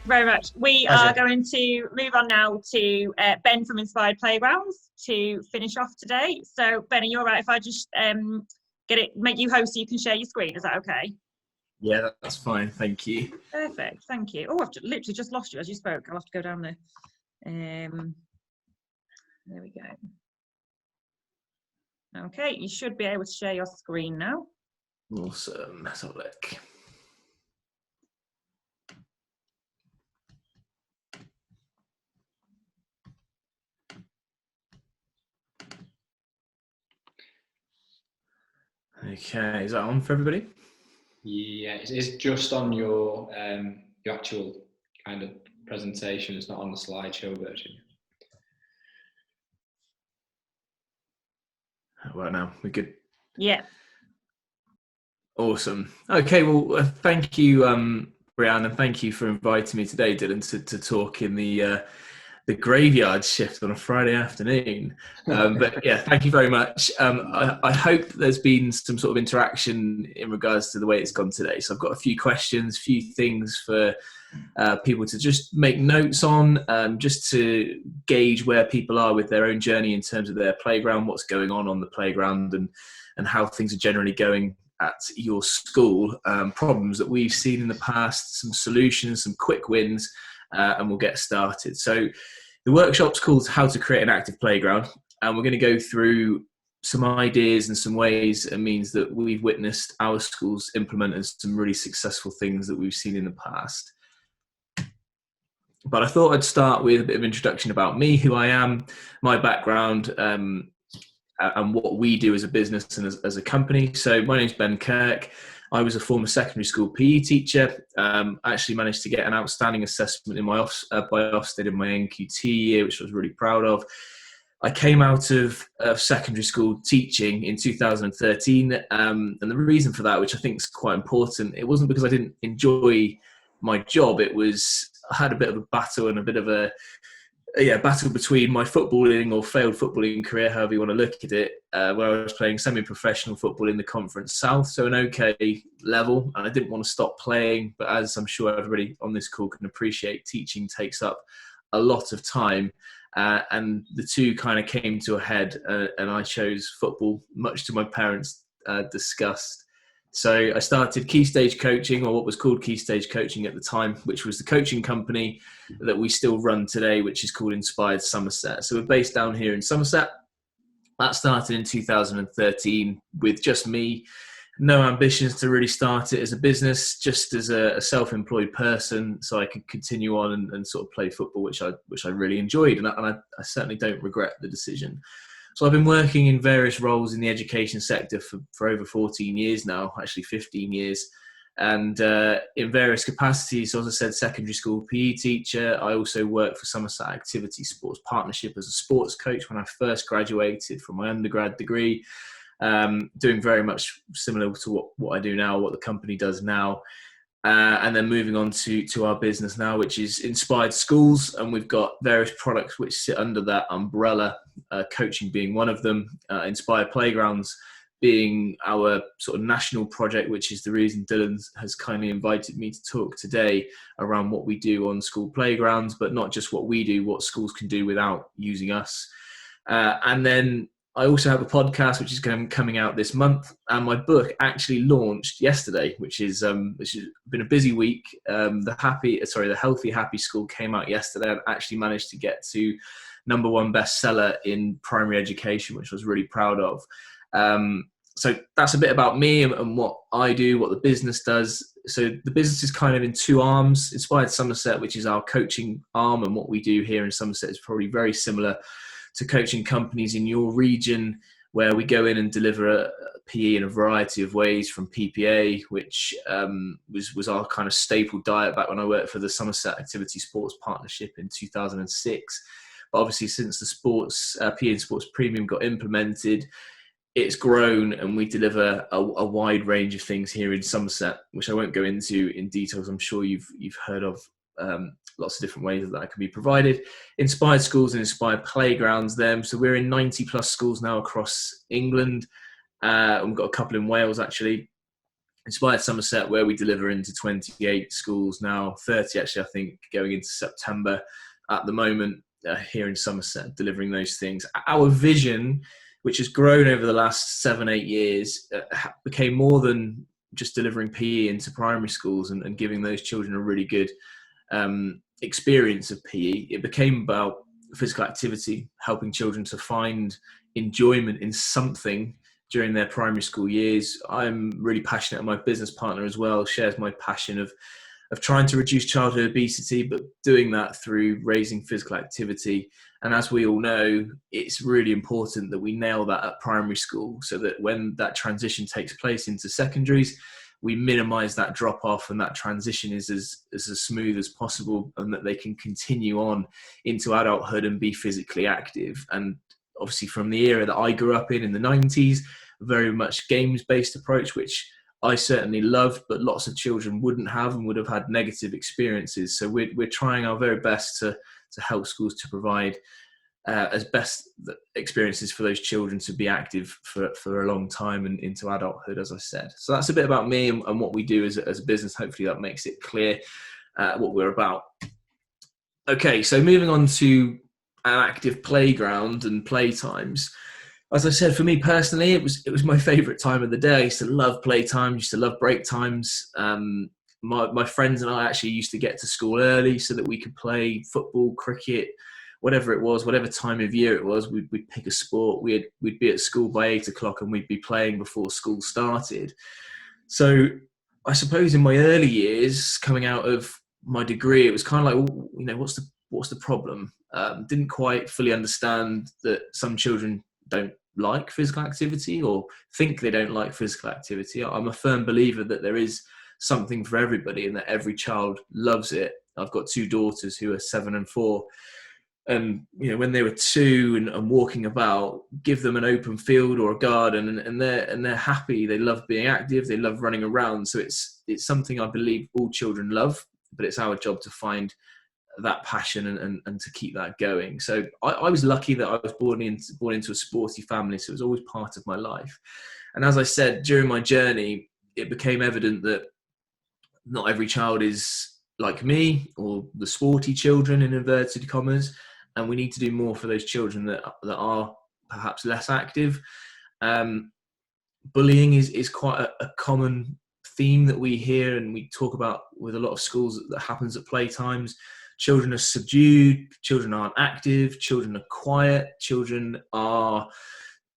very much. We are going to move on now to Ben from Inspired Playgrounds to finish off today. So Ben, are you all right if I just make you host so you can share your screen? Is that okay? Yeah, that's fine. Thank you. Perfect. Thank you. Oh, I've literally just lost you as you spoke. I'll have to go down there. There we go. Okay, you should be able to share your screen now. Awesome. Let's have a look. Okay, is that on for everybody? Yeah, it's just on your actual kind of presentation. It's not on the slideshow version. Right now, we're good. Yeah. Awesome. Okay, well, thank you, Brianne, and thank you for inviting me today, Dylan, to talk in the graveyard shift on a Friday afternoon. But yeah, thank you very much. I hope there's been some sort of interaction in regards to the way it's gone today. So I've got a few questions, a few things for people to just make notes on, just to gauge where people are with their own journey in terms of their playground, what's going on the playground, and how things are generally going at your school, problems that we've seen in the past, some solutions, some quick wins, and we'll get started. So the workshop's called How to Create an Active Playground, and we're going to go through some ideas and some ways and means that we've witnessed our schools implement and some really successful things that we've seen in the past. But I thought I'd start with a bit of introduction about me, who I am, my background, and what we do as a business and as a company. So my name's Ben Kirk. I was a former secondary school PE teacher. Actually managed to get an outstanding assessment in my by Ofsted in my NQT year, which I was really proud of. I came out of secondary school teaching in 2013, and the reason for that, which I think is quite important, it wasn't because I didn't enjoy my job. It was I had a bit of a battle and a bit of a battle between my footballing or failed footballing career, however you want to look at it, where I was playing semi-professional football in the Conference South, so an okay level, and I didn't want to stop playing, but as I'm sure everybody on this call can appreciate, teaching takes up a lot of time, and the two kind of came to a head, and I chose football, much to my parents' disgust. So I started Key Stage Coaching, or what was called Key Stage Coaching at the time, which was the coaching company that we still run today, which is called Inspired Somerset. So we're based down here in Somerset. That started in 2013 with just me. No ambitions to really start it as a business, just as a self-employed person, so I could continue on and sort of play football, which I really enjoyed, and I certainly don't regret the decision. So I've been working in various roles in the education sector for over 14 years now, actually 15 years, and in various capacities. So as I said, secondary school PE teacher. I also worked for Somerset Activity Sports Partnership as a sports coach when I first graduated from my undergrad degree, doing very much similar to what I do now, what the company does now. And then moving on to our business now, which is Inspired Schools, and we've got various products which sit under that umbrella, coaching being one of them, Inspired Playgrounds being our sort of national project, which is the reason Dylan has kindly invited me to talk today around what we do on school playgrounds, but not just what we do, what schools can do without using us. And then I also have a podcast which is coming out this month, and my book actually launched yesterday, which has been a busy week. The Healthy Happy School came out yesterday and actually managed to get to #1 bestseller in primary education, which I was really proud of. So that's a bit about me and what I do, what the business does. So the business is kind of in two arms. Inspired Somerset, which is our coaching arm, and what we do here in Somerset is probably very similar to coaching companies in your region, where we go in and deliver a PE in a variety of ways, from PPA, which was our kind of staple diet back when I worked for the Somerset Activity Sports Partnership in 2006. But obviously since the sports PE and Sports Premium got implemented, it's grown, and we deliver a wide range of things here in Somerset, which I won't go into in details. I'm sure you've heard of lots of different ways that can be provided. Inspired Schools and Inspired Playgrounds them. So we're in 90 plus schools now across England. And we've got a couple in Wales actually. Inspired Somerset, where we deliver into 28 schools now, 30 actually, I think, going into September at the moment, here in Somerset, delivering those things. Our vision, which has grown over the last 7-8 years, became more than just delivering PE into primary schools and giving those children a really good experience of PE. It became about physical activity, helping children to find enjoyment in something during their primary school years. I'm really passionate, and my business partner as well shares my passion of trying to reduce childhood obesity, but doing that through raising physical activity. And as we all know, it's really important that we nail that at primary school, so that when that transition takes place into secondaries, we minimize that drop off and that transition is as smooth as possible, and that they can continue on into adulthood and be physically active. And obviously from the era that I grew up in the 90s, very much games-based approach, which I certainly loved, but lots of children wouldn't have and would have had negative experiences. So we're trying our very best to help schools to provide as best experiences for those children to be active for a long time and into adulthood, as I said. So that's a bit about me and what we do as a business. Hopefully that makes it clear what we're about. Okay, so moving on to an active playground and playtimes. As I said, for me personally, it was my favourite time of the day. I used to love playtime, used to love break times. My friends and I actually used to get to school early so that we could play football, cricket, whatever it was, whatever time of year it was. We'd pick a sport. We'd be at school by 8 o'clock and we'd be playing before school started. So I suppose in my early years, coming out of my degree, it was kind of like, what's the problem? Didn't quite fully understand that some children don't like physical activity or think they don't like physical activity. I'm a firm believer that there is something for everybody and that every child loves it. I've got 2 daughters who are 7 and 4. And when they were 2 and walking about, give them an open field or a garden and they're happy. They love being active. They love running around. So it's something I believe all children love, but it's our job to find that passion and to keep that going. So I was lucky that I was born into a sporty family, so it was always part of my life. And as I said, during my journey, it became evident that not every child is like me or the sporty children in inverted commas, and we need to do more for those children that are perhaps less active. Bullying is quite a common theme that we hear and we talk about with a lot of schools that happens at playtimes. Children are subdued, children aren't active, children are quiet, children are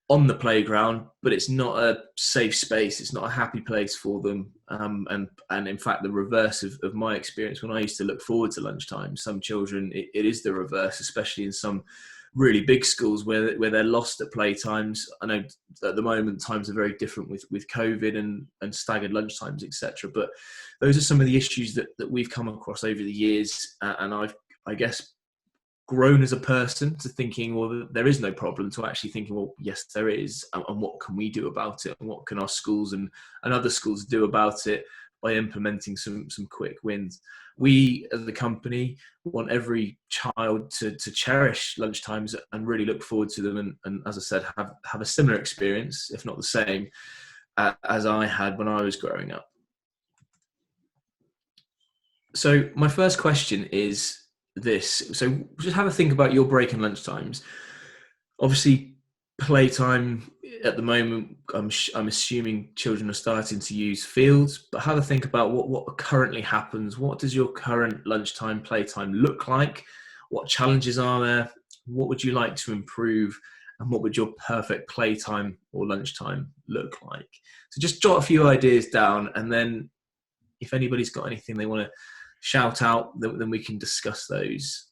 on the playground, but it's not a safe space, it's not a happy place for them. And in fact, the reverse of my experience when I used to look forward to lunchtime. Some children, it is the reverse, especially in some really big schools where they're lost at playtimes. I know at the moment times are very different with COVID and staggered lunchtimes, etc. But those are some of the issues that we've come across over the years, and I've, I guess, grown as a person to thinking, well, there is no problem, to actually thinking, well, yes, there is, and what can we do about it, and what can our schools and other schools do about it by implementing some quick wins. We as a company want every child to cherish lunchtimes and really look forward to them, and as I said, have a similar experience, if not the same, as I had when I was growing up. So my first question is this. So just have a think about your break and lunchtimes. Obviously, playtime at the moment, I'm assuming children are starting to use fields, but have a think about what currently happens. What does your current lunchtime, playtime look like? What challenges are there? What would you like to improve? And what would your perfect playtime or lunchtime look like? So just jot a few ideas down, and then if anybody's got anything they want to shout out, then we can discuss those.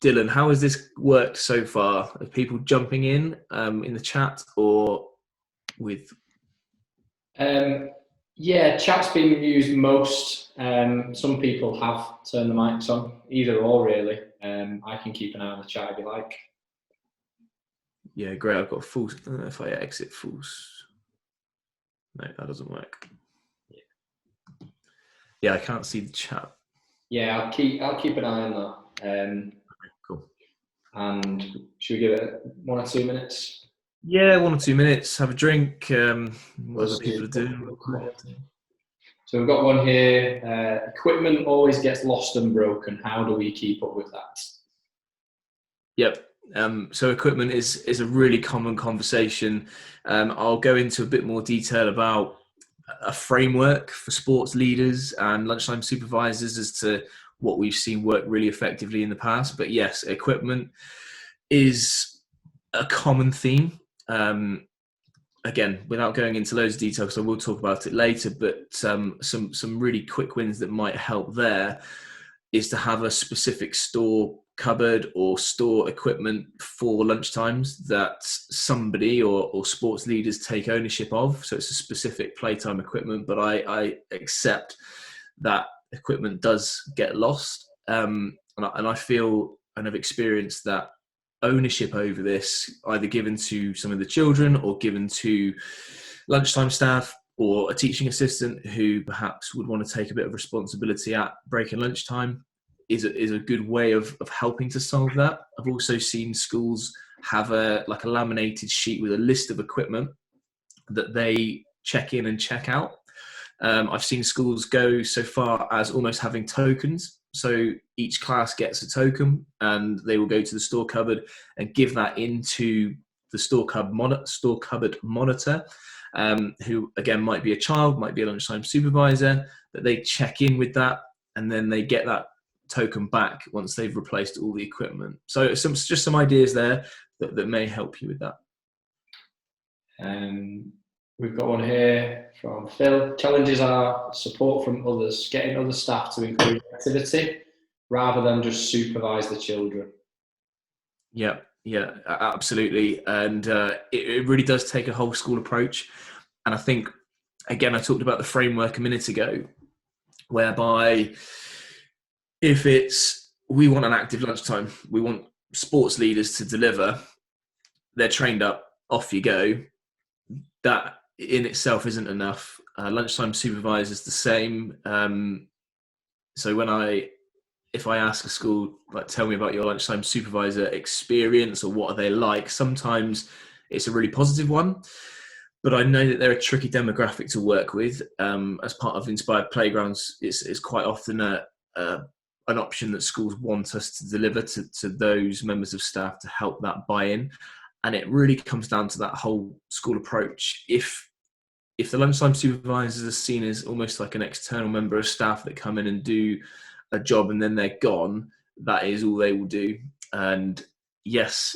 Dylan, how has this worked so far? Are people jumping in the chat or with? Yeah, chat's been used most. Some people have turned the mics on, either or really. I can keep an eye on the chat if you like. Yeah, great. I've got full. I don't know if I exit full. No, that doesn't work. Yeah, I can't see the chat. Yeah, I'll keep an eye on that. Okay, cool. And should we give it 1 or 2 minutes? Yeah, 1 or 2 minutes, have a drink, what other people are doing. So we've got one here. Equipment always gets lost and broken. How do we keep up with that? Yep. So equipment is a really common conversation. I'll go into a bit more detail about a framework for sports leaders and lunchtime supervisors as to what we've seen work really effectively in the past. But yes, equipment is a common theme. Again, without going into loads of detail, because I will talk about it later, but some really quick wins that might help there is to have a specific store cupboard or store equipment for lunchtimes that somebody or sports leaders take ownership of. So it's a specific playtime equipment, but I accept that equipment does get lost. And I feel and have experienced that ownership over this either given to some of the children or given to lunchtime staff or a teaching assistant who perhaps would want to take a bit of responsibility at break and lunchtime is a good way of helping to solve that. I've also seen schools have a laminated sheet with a list of equipment that they check in and check out. I've seen schools go so far as almost having tokens. So each class gets a token and they will go to the store cupboard and give that into the store cupboard monitor, who again might be a child, might be a lunchtime supervisor, that they check in with that and then they get that token back once they've replaced all the equipment. So just some ideas there that may help you with that. We've got one here from Phil. Challenges are support from others, getting other staff to encourage activity rather than just supervise the children. Yeah, absolutely. And it really does take a whole school approach. And I think, again, I talked about the framework a minute ago, whereby if we want an active lunchtime, we want sports leaders to deliver, they're trained up, off you go. That in itself isn't enough. Lunchtime supervisors the same. So if I ask a school, like, tell me about your lunchtime supervisor experience or what are they like, sometimes it's a really positive one. But I know that they're a tricky demographic to work with. As part of Inspired Playgrounds, it's quite often an option that schools want us to deliver to those members of staff to help that buy-in. And it really comes down to that whole school approach. If the lunchtime supervisors are seen as almost like an external member of staff that come in and do a job and then they're gone, that is all they will do. And yes,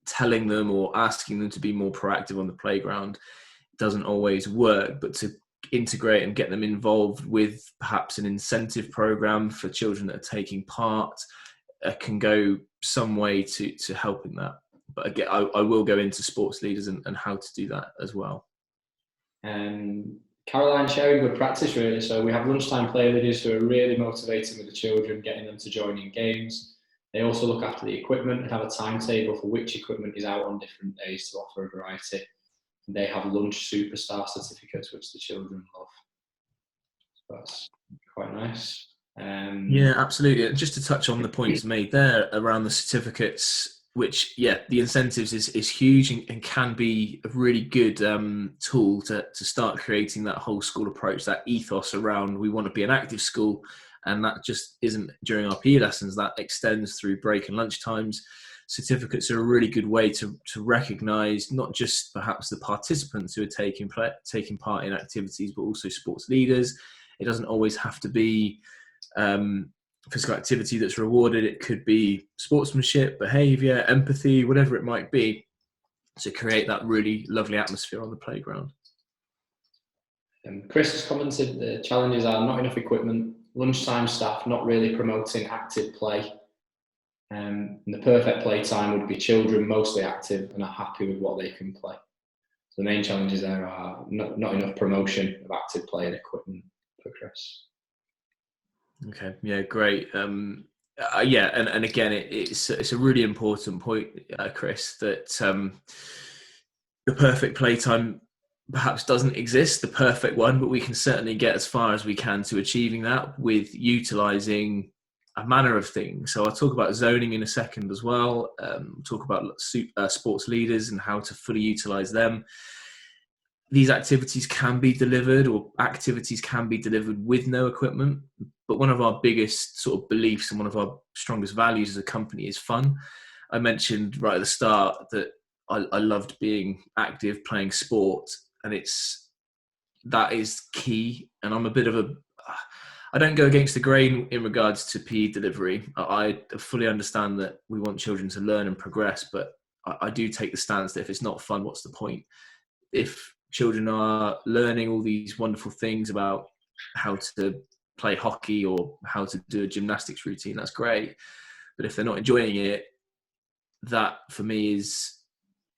telling them or asking them to be more proactive on the playground doesn't always work, but to integrate and get them involved with perhaps an incentive program for children that are taking part can go some way to helping that. But again, I will go into sports leaders and how to do that as well. Caroline sharing good practice, really. So we have lunchtime play leaders who are really motivating with the children, getting them to join in games. They also look after the equipment and have a timetable for which equipment is out on different days to offer a variety. And they have lunch superstar certificates, which the children love. So that's quite nice. Yeah, absolutely. Just to touch on the points made there around the certificates, which, yeah, the incentives is huge and can be a really good tool to start creating that whole school approach, that ethos around we want to be an active school. And that just isn't during our PE lessons, that extends through break and lunch times. Certificates are a really good way to recognise not just perhaps the participants who are taking part in activities, but also sports leaders. It doesn't always have to be physical activity that's rewarded. It could be sportsmanship, behaviour, empathy, whatever it might be, to create that really lovely atmosphere on the playground. Chris has commented the challenges are not enough equipment, lunchtime staff not really promoting active play, and the perfect play time would be children mostly active and are happy with what they can play. So the main challenges there are not enough promotion of active play and equipment for Chris. Okay, yeah, great. And again, it's a really important point, Chris, that the perfect playtime perhaps doesn't exist, the perfect one, but we can certainly get as far as we can to achieving that with utilising a manner of things. So I'll talk about zoning in a second as well. Talk about sports leaders and how to fully utilize them. These activities can be delivered, or activities can be delivered with no equipment. But one of our biggest sort of beliefs and one of our strongest values as a company is fun. I mentioned right at the start that I loved being active, playing sport, and that is key. And I'm a bit of I don't go against the grain in regards to PE delivery. I fully understand that we want children to learn and progress, but I do take the stance that if it's not fun, what's the point? If children are learning all these wonderful things about how to play hockey or how to do a gymnastics routine, that's great. But if they're not enjoying it, that for me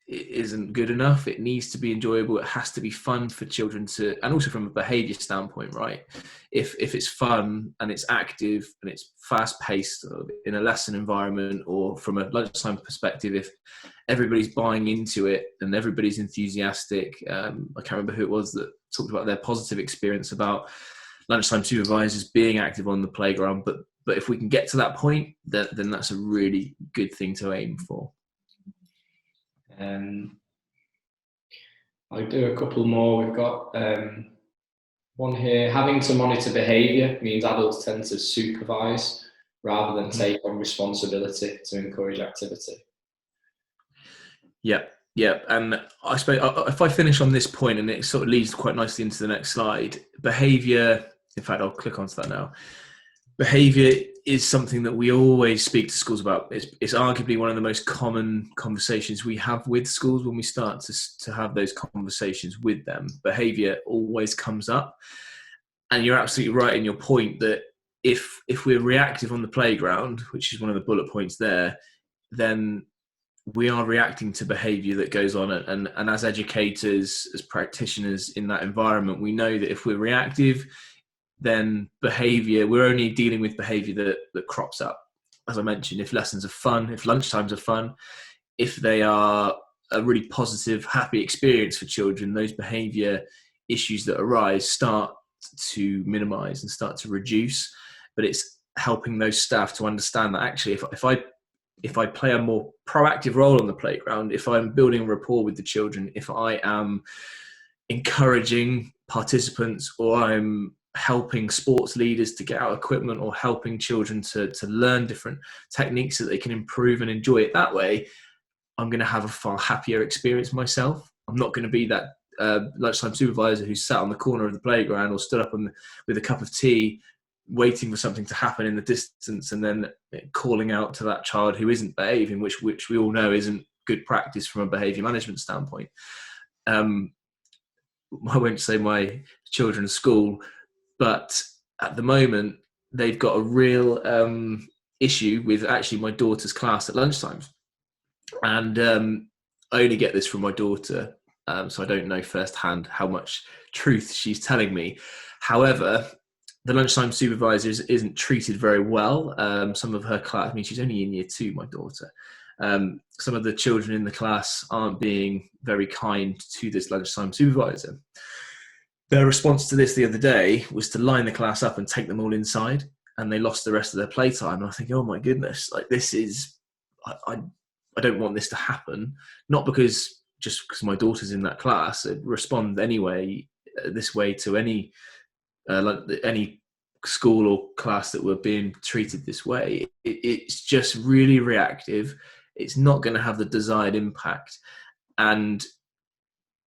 isn't good enough. It needs to be enjoyable. It has to be fun for children to, and also from a behavior standpoint, right? If it's fun and it's active and it's fast paced in a lesson environment, or from a lunchtime perspective, if everybody's buying into it and everybody's enthusiastic. I can't remember who it was that talked about their positive experience about lunchtime supervisors being active on the playground. But if we can get to that point, then that's a really good thing to aim for. I'll do a couple more. We've got one here. Having to monitor behaviour means adults tend to supervise rather than take on responsibility to encourage activity. Yeah. And I suppose if I finish on this point, and it sort of leads quite nicely into the next slide, behaviour, in fact, I'll click onto that now. Behaviour is something that we always speak to schools about. It's arguably one of the most common conversations we have with schools when we start to have those conversations with them. Behaviour always comes up. And you're absolutely right in your point that if we're reactive on the playground, which is one of the bullet points there, then we are reacting to behaviour that goes on. And as educators, as practitioners in that environment, we know that if we're reactive, then behaviour, we're only dealing with behaviour that crops up. As I mentioned, if lessons are fun, if lunchtimes are fun, if they are a really positive, happy experience for children, those behaviour issues that arise start to minimise and start to reduce. But it's helping those staff to understand that actually if I play a more proactive role on the playground, if I'm building rapport with the children, if I am encouraging participants, or I'm helping sports leaders to get out equipment, or helping children to learn different techniques so that they can improve and enjoy it that way, I'm going to have a far happier experience myself. I'm not going to be that lunchtime supervisor who sat on the corner of the playground or stood up with a cup of tea waiting for something to happen in the distance and then calling out to that child who isn't behaving, which we all know isn't good practice from a behavior management standpoint. I won't say my children's school, but at the moment they've got a real issue with actually my daughter's class at lunchtimes. And I only get this from my daughter, so I don't know firsthand how much truth she's telling me. However, the lunchtime supervisor isn't treated very well. Some of her class, I mean, she's only in year 2, my daughter. Some of the children in the class aren't being very kind to this lunchtime supervisor. Their response to this the other day was to line the class up and take them all inside, and they lost the rest of their playtime. And I think, oh my goodness, like this is, I don't want this to happen. Not because just because my daughter's in that class, it respond anyway this way to any school or class that were being treated this way. It's just really reactive. It's not going to have the desired impact, and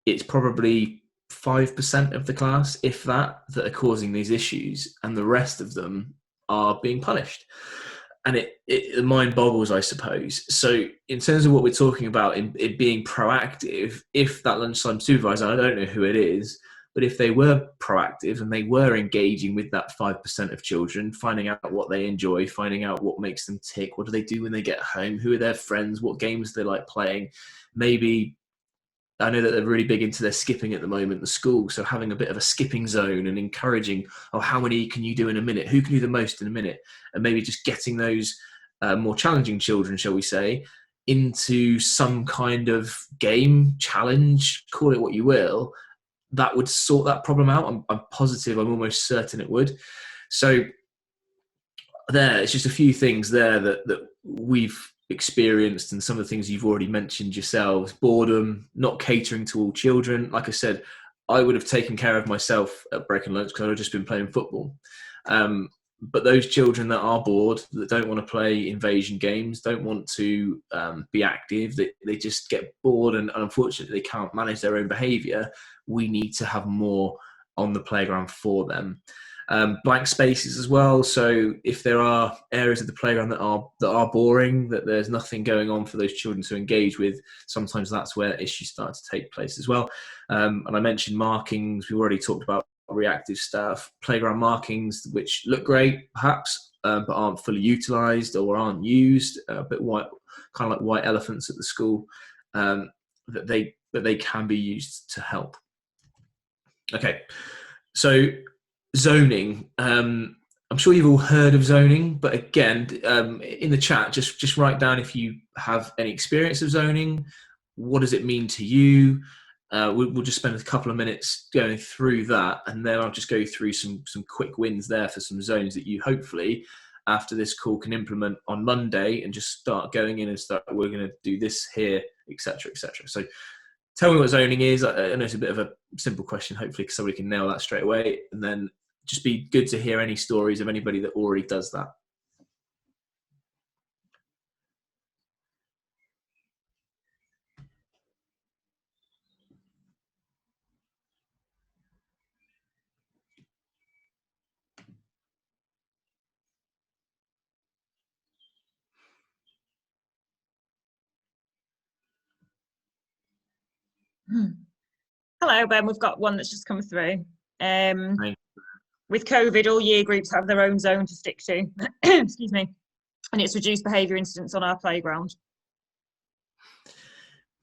it's probably 5% of the class, if that are causing these issues, and the rest of them are being punished. And it mind boggles, I suppose. So in terms of what we're talking about in being proactive, if that lunchtime supervisor, I don't know who it is, but if they were proactive and they were engaging with that 5% of children, finding out what they enjoy, finding out what makes them tick, what do they do when they get home, who are their friends, what games they like playing. Maybe, I know that they're really big into their skipping at the moment, the school, so having a bit of a skipping zone and encouraging, how many can you do in a minute? Who can do the most in a minute? And maybe just getting those more challenging children, shall we say, into some kind of game, challenge, call it what you will, that would sort that problem out. I'm positive, I'm almost certain it would. So it's just a few things there that we've experienced, and some of the things you've already mentioned yourselves. Boredom, not catering to all children. Like I said, I would have taken care of myself at break and lunch because I would have just been playing football. But those children that are bored, that don't want to play invasion games, don't want to be active, they just get bored, and unfortunately they can't manage their own behaviour. We need to have more on the playground for them. Blank spaces as well. So if there are areas of the playground that are boring, that there's nothing going on for those children to engage with, sometimes that's where issues start to take place as well. And I mentioned markings. We've already talked about reactive stuff, playground markings which look great perhaps, but aren't fully utilised or aren't used, a bit white, kind of like white elephants at the school, that they can be used to help. Okay, so zoning. I'm sure you've all heard of zoning, but again, in the chat, just write down if you have any experience of zoning. What does it mean to you? We'll just spend a couple of minutes going through that, and then I'll just go through some quick wins there for some zones that you hopefully, after this call, can implement on Monday and just start going in and start, we're going to do this here, etc., etc. So tell me what zoning is. I know it's a bit of a simple question, hopefully somebody can nail that straight away, and then just be good to hear any stories of anybody that already does that. Hello, Ben. We've got one that's just come through. With COVID, all year groups have their own zone to stick to. Excuse me. And it's reduced behaviour incidents on our playground.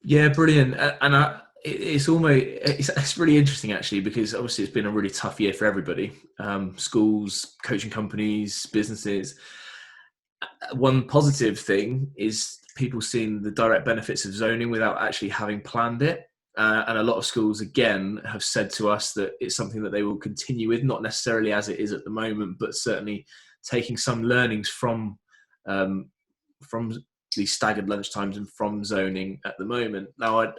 Yeah, brilliant. And it's really interesting actually, because obviously it's been a really tough year for everybody. Schools, coaching companies, businesses. One positive thing is people seeing the direct benefits of zoning without actually having planned it. And a lot of schools, again, have said to us that it's something that they will continue with, not necessarily as it is at the moment, but certainly taking some learnings from these staggered lunchtimes and from zoning at the moment. Now,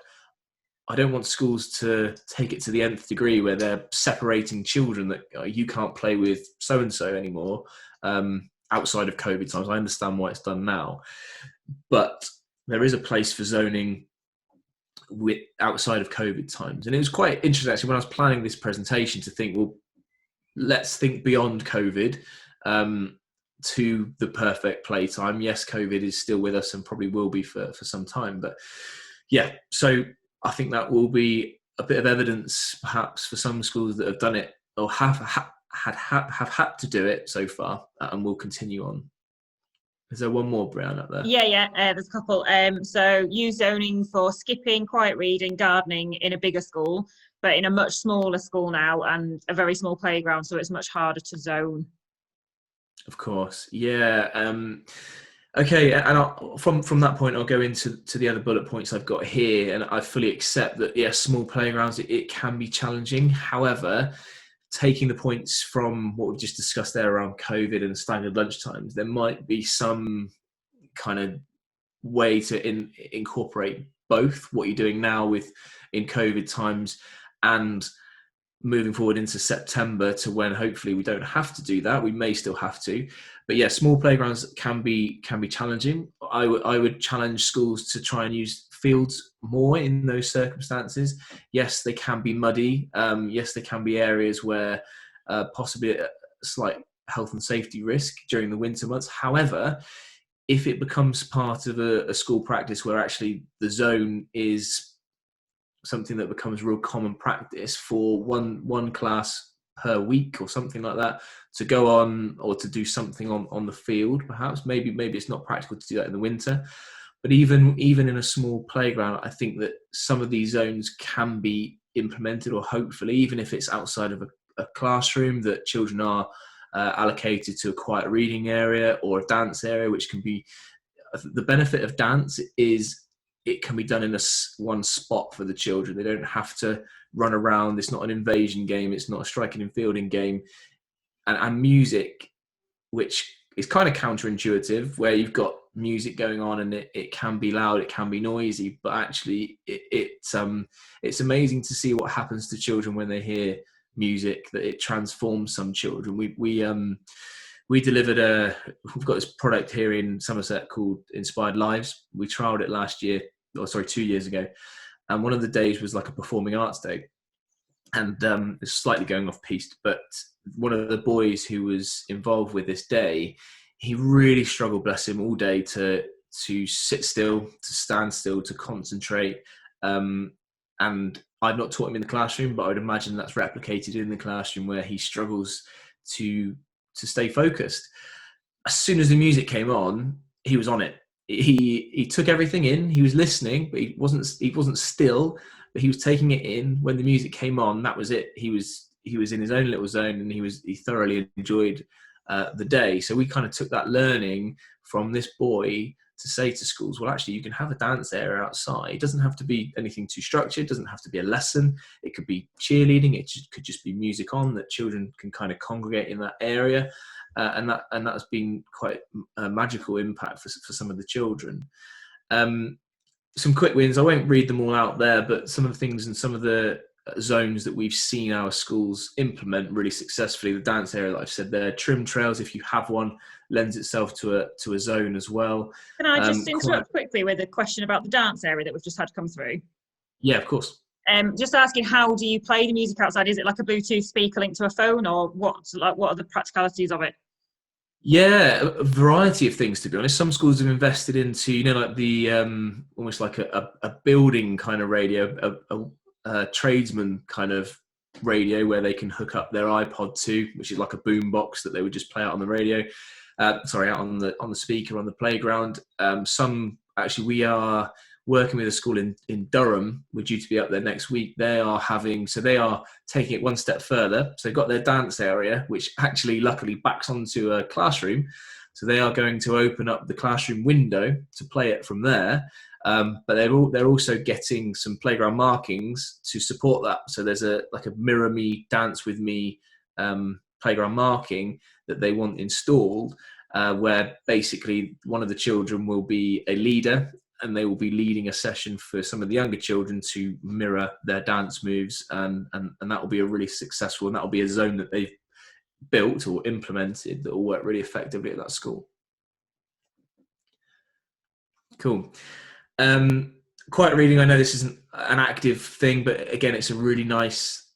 I don't want schools to take it to the nth degree where they're separating children, that you can't play with so-and-so anymore outside of COVID times. I understand why it's done now, but there is a place for zoning outside of COVID times. And it was quite interesting actually when I was planning this presentation to think, well, let's think beyond COVID to the perfect playtime. Yes, COVID is still with us and probably will be for some time, but yeah, so I think that will be a bit of evidence perhaps for some schools that have done it or have had to do it so far, and will continue on. Is there one more, Brian, up there? Yeah, there's a couple. So use zoning for skipping, quiet reading, gardening in a bigger school, but in a much smaller school now and a very small playground, so it's much harder to zone. Of course, yeah. Okay, and from that point, I'll go into the other bullet points I've got here, and I fully accept that, yes, small playgrounds, it can be challenging. However, taking the points from what we've just discussed there around COVID and staggered lunchtimes, there might be some kind of way to incorporate both what you're doing now in COVID times and moving forward into September, to when hopefully we don't have to do that. We may still have to, but yeah, small playgrounds can be challenging. I would challenge schools to try and use fields more in those circumstances. Yes, they can be muddy. Yes, there can be areas where possibly a slight health and safety risk during the winter months. However, if it becomes part of a school practice where actually the zone is something that becomes real common practice for one class per week or something like that to go on, or to do something on the field, perhaps maybe it's not practical to do that in the winter, but even in a small playground, I think that some of these zones can be implemented, or hopefully, even if it's outside of a classroom, that children are allocated to a quiet reading area or a dance area, which can be, the benefit of dance is it can be done in one spot for the children. They don't have to run around. It's not an invasion game. It's not a striking and fielding game. And music, which it's kind of counterintuitive, where you've got music going on and it can be loud, it can be noisy, but actually it's amazing to see what happens to children when they hear music, that it transforms some children. We delivered we've got this product here in Somerset called Inspired Lives. We trialed it last year, 2 years ago, and one of the days was like a performing arts day. And it's slightly going off piste, but one of the boys who was involved with this day, he really struggled, bless him, all day to sit still, to stand still, to concentrate. And I've not taught him in the classroom, but I would imagine that's replicated in the classroom, where he struggles to stay focused. As soon as the music came on, he was on it. He took everything in. He was listening, but he wasn't still. But he was taking it in. When the music came on, that was it. He was in his own little zone, and he thoroughly enjoyed the day. So we kind of took that learning from this boy to say to schools, well, actually, you can have a dance area outside. It doesn't have to be anything too structured. It doesn't have to be a lesson. It could be cheerleading. It could just be music on, that children can kind of congregate in that area. And that's been quite a magical impact for some of the children. Some quick wins. I won't read them all out there, but some of the things and some of the zones that we've seen our schools implement really successfully. The dance area that I've said there, trim trails, if you have one, lends itself to a zone as well. Can I just interrupt quickly with a question about the dance area that we've just had come through? Yeah, of course. Just asking, how do you play the music outside? Is it like a Bluetooth speaker linked to a phone, or what are the practicalities of it? Yeah, a variety of things, to be honest. Some schools have invested into, like the almost like a building kind of radio, a tradesman kind of radio, where they can hook up their iPod to, which is like a boom box that they would just play out on the radio. Out on the speaker on the playground. Some, actually, we are working with a school in Durham. We're due to be up there next week. They are taking it one step further. So they've got their dance area, which actually luckily backs onto a classroom. So they are going to open up the classroom window to play it from there. But they're also getting some playground markings to support that. So there's a mirror me, dance with me playground marking that they want installed, where basically one of the children will be a leader, and they will be leading a session for some of the younger children to mirror their dance moves, and that will be a really successful, and that will be a zone that they've built or implemented that will work really effectively at that school. Cool. Quiet reading, I know this isn't an active thing, but again, it's a really nice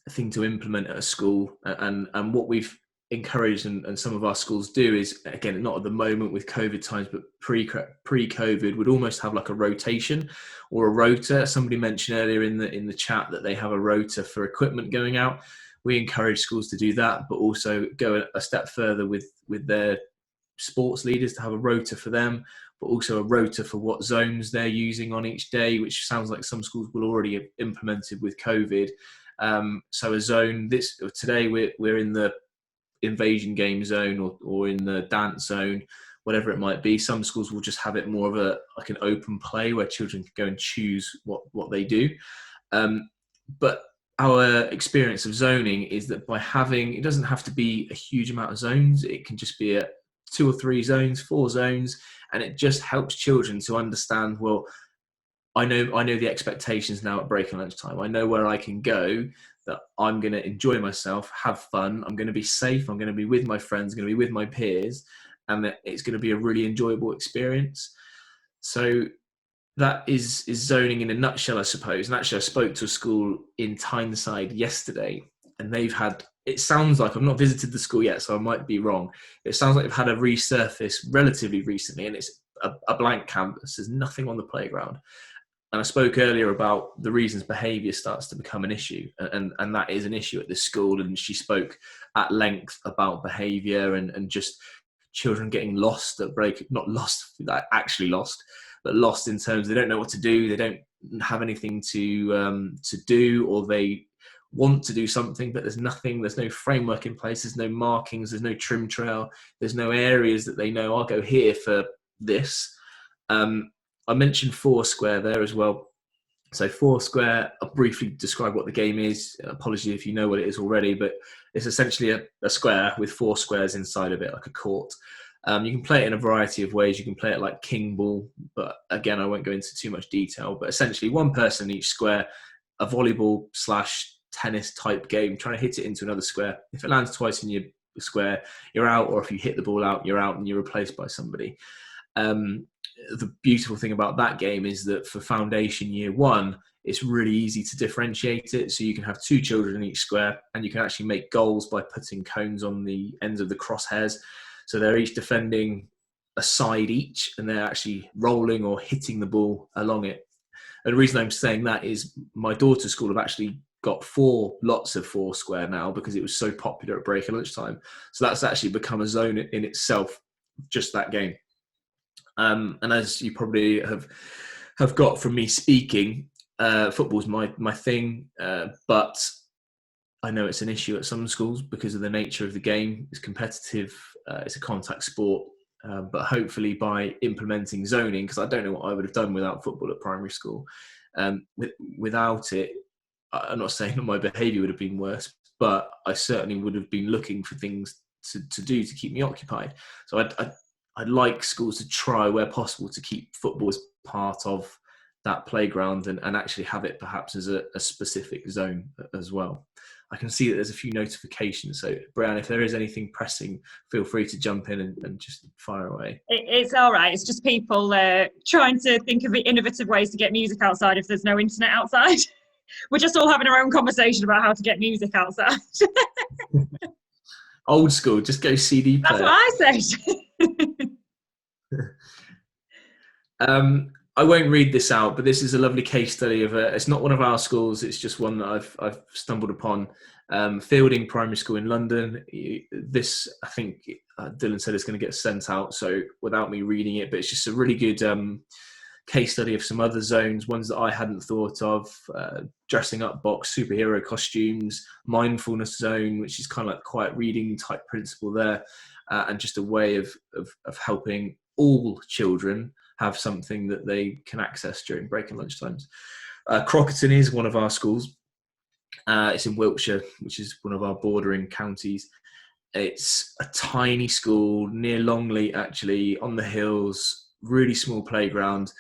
thing to implement at a school, and what we've encouraged and some of our schools do is, again, not at the moment with COVID times, but pre-COVID, would almost have like a rotation or a rota. Somebody mentioned earlier in the chat that they have a rota for equipment going out. We encourage schools to do that, but also go a step further with their sports leaders to have a rota for them, but also a rota for what zones they're using on each day, which sounds like some schools will already have implemented with COVID. So a zone, today we're in the invasion game zone or in the dance zone, whatever it might be. Some schools will just have it more of an open play where children can go and choose what they do. But our experience of zoning is that by having, it doesn't have to be a huge amount of zones. It can just be 2 or 3 zones, 4 zones, and it just helps children to understand, well, I know the expectations now at break and lunchtime. I know where I can go, that I'm going to enjoy myself, have fun. I'm going to be safe. I'm going to be with my friends, going to be with my peers, and that it's going to be a really enjoyable experience. So that is zoning in a nutshell, I suppose. And actually, I spoke to a school in Tyneside yesterday, and they've had, it sounds like, I've not visited the school yet, so I might be wrong. It sounds like they've had a resurface relatively recently, and it's a blank canvas. There's nothing on the playground. And I spoke earlier about the reasons behaviour starts to become an issue, and that is an issue at this school. And she spoke at length about behaviour and just children getting lost at break, not lost, actually lost, but lost in terms they don't know what to do, they don't have anything to do, or they want to do something, but there's no framework in place, there's no markings, there's no trim trail, there's no areas that they know, I'll go here for this. I mentioned Foursquare there as well. So Foursquare, I'll briefly describe what the game is. Apology if you know what it is already, but it's essentially a square with 4 squares inside of it, like a court. You can play it in a variety of ways. You can play it like king ball, but again, I won't go into too much detail. But essentially, one person in each square, a volleyball / tennis type game, trying to hit it into another square. If it lands twice in your square, you're out, or if you hit the ball out, you're out and you're replaced by somebody. The beautiful thing about that game is that for Foundation Year 1, it's really easy to differentiate it. So you can have 2 children in each square, and you can actually make goals by putting cones on the ends of the crosshairs. So they're each defending a side each, and they're actually rolling or hitting the ball along it. And the reason I'm saying that is my daughter's school have actually got 4 lots of Foursquare now because it was so popular at break and lunchtime. So that's actually become a zone in itself, just that game. And as you probably have got from me speaking, football's my thing, but I know it's an issue at some schools because of the nature of the game. It's competitive, it's a contact sport, but hopefully by implementing zoning, because I don't know what I would have done without football at primary school. Without it, I'm not saying that my behaviour would have been worse, but I certainly would have been looking for things to do to keep me occupied. So I'd like schools to try where possible to keep football as part of that playground and actually have it perhaps as a specific zone as well. I can see that there's a few notifications. So, Brian, if there is anything pressing, feel free to jump in and just fire away. It's all right. It's just people trying to think of innovative ways to get music outside if there's no internet outside. We're just all having our own conversation about how to get music outside. Old school, just go CD player. That's what I said. I won't read this out, but this is a lovely case study of it's not one of our schools. It's just one that I've stumbled upon. Fielding Primary School in London. This, I think, Dylan said it's going to get sent out. So without me reading it, but it's just a really good case study of some other zones, ones that I hadn't thought of. Dressing up box, superhero costumes, mindfulness zone, which is kind of like quiet reading type principle there, and just a way of helping all children have something that they can access during break and lunchtimes. Crockerton is one of our schools. It's in Wiltshire, which is one of our bordering counties. It's a tiny school near Longley, actually, on the hills, really small playground.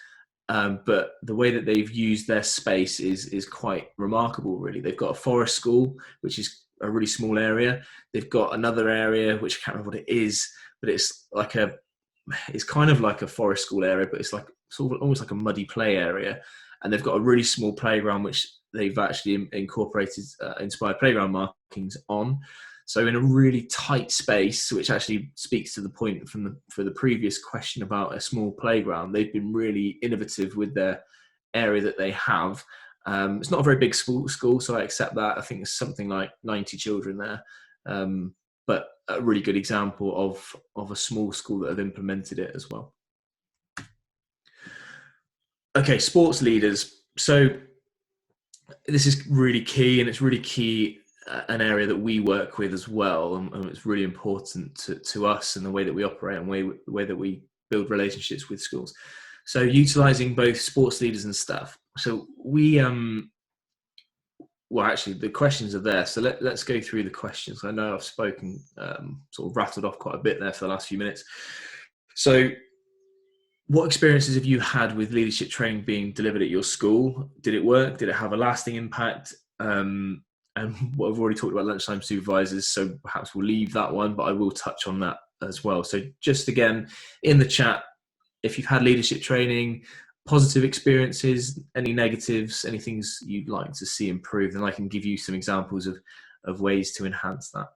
But the way that they've used their space is quite remarkable, really. They've got a forest school, which is a really small area. They've got another area, which I can't remember what it is, but it's kind of like a forest school area, but it's like sort of almost like a muddy play area. And they've got a really small playground, which they've actually incorporated inspired playground markings on. So in a really tight space, which actually speaks to the point for the previous question about a small playground, they've been really innovative with their area that they have. It's not a very big school, so I accept that. I think it's something like 90 children there. But a really good example of a small school that have implemented it as well. Okay, sports leaders. So this is really key, and it's really key, an area that we work with as well, and it's really important to us and the way that we operate and the way that we build relationships with schools. So utilising both sports leaders and staff. So we well, actually, the questions are there. So let's go through the questions. I know I've spoken, sort of rattled off quite a bit there for the last few minutes. So what experiences have you had with leadership training being delivered at your school? Did it work? Did it have a lasting impact? And what I've already talked about lunchtime supervisors, so perhaps we'll leave that one, but I will touch on that as well. So just again, in the chat, if you've had leadership training, positive experiences, any negatives, any things you'd like to see improved, then I can give you some examples of ways to enhance that.